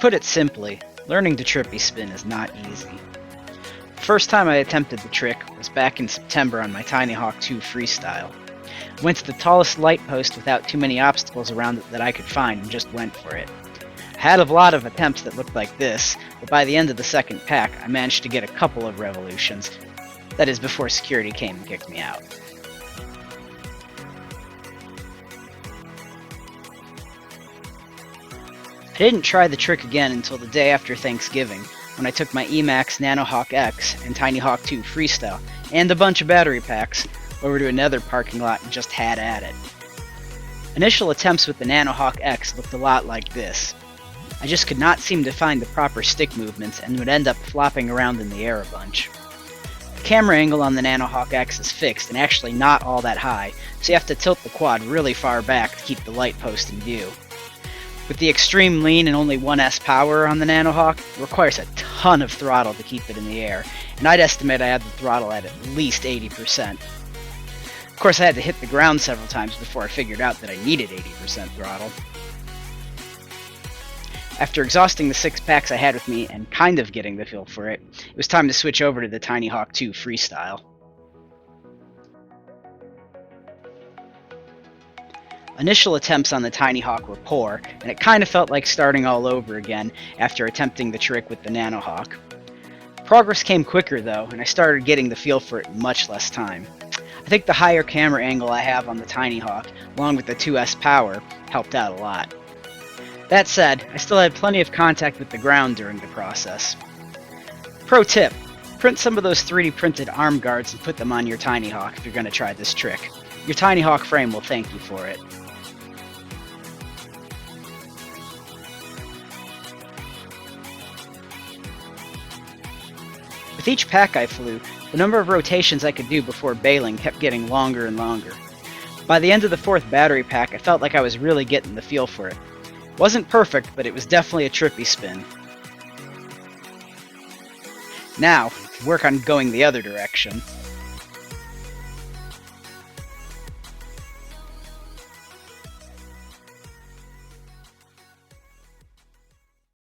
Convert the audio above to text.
put it simply, learning to Trippy Spin is not easy. The first time I attempted the trick was back in September on my Tinyhawk 2 Freestyle. I went to the tallest light post without too many obstacles around it that I could find and just went for it. I had a lot of attempts that looked like this, but by the end of the second pack I managed to get a couple of revolutions. That is, before security came and kicked me out. I didn't try the trick again until the day after Thanksgiving, when I took my Emax Nanohawk X and Tinyhawk 2 Freestyle, and a bunch of battery packs, over to another parking lot and just had at it. Initial attempts with the Nanohawk X looked a lot like this. I just could not seem to find the proper stick movements and would end up flopping around in the air a bunch. The camera angle on the Nanohawk X is fixed and actually not all that high, so you have to tilt the quad really far back to keep the light post in view. With the extreme lean and only 1S power on the Nanohawk, it requires a ton of throttle to keep it in the air, and I'd estimate I had the throttle at least 80%. Of course, I had to hit the ground several times before I figured out that I needed 80% throttle. After exhausting the 6 packs I had with me and kind of getting the feel for it, it was time to switch over to the Tinyhawk 2 Freestyle. Initial attempts on the Tinyhawk were poor, and it kind of felt like starting all over again after attempting the trick with the Nanohawk. Progress came quicker though, and I started getting the feel for it in much less time. I think the higher camera angle I have on the Tinyhawk, along with the 2S power, helped out a lot. That said, I still had plenty of contact with the ground during the process. Pro tip: print some of those 3D printed arm guards and put them on your Tinyhawk if you're going to try this trick. Your Tinyhawk frame will thank you for it. With each pack I flew, the number of rotations I could do before bailing kept getting longer and longer. By the end of the 4th battery pack, I felt like I was really getting the feel for it. It wasn't perfect, but it was definitely a trippy spin. Now, to work on going the other direction.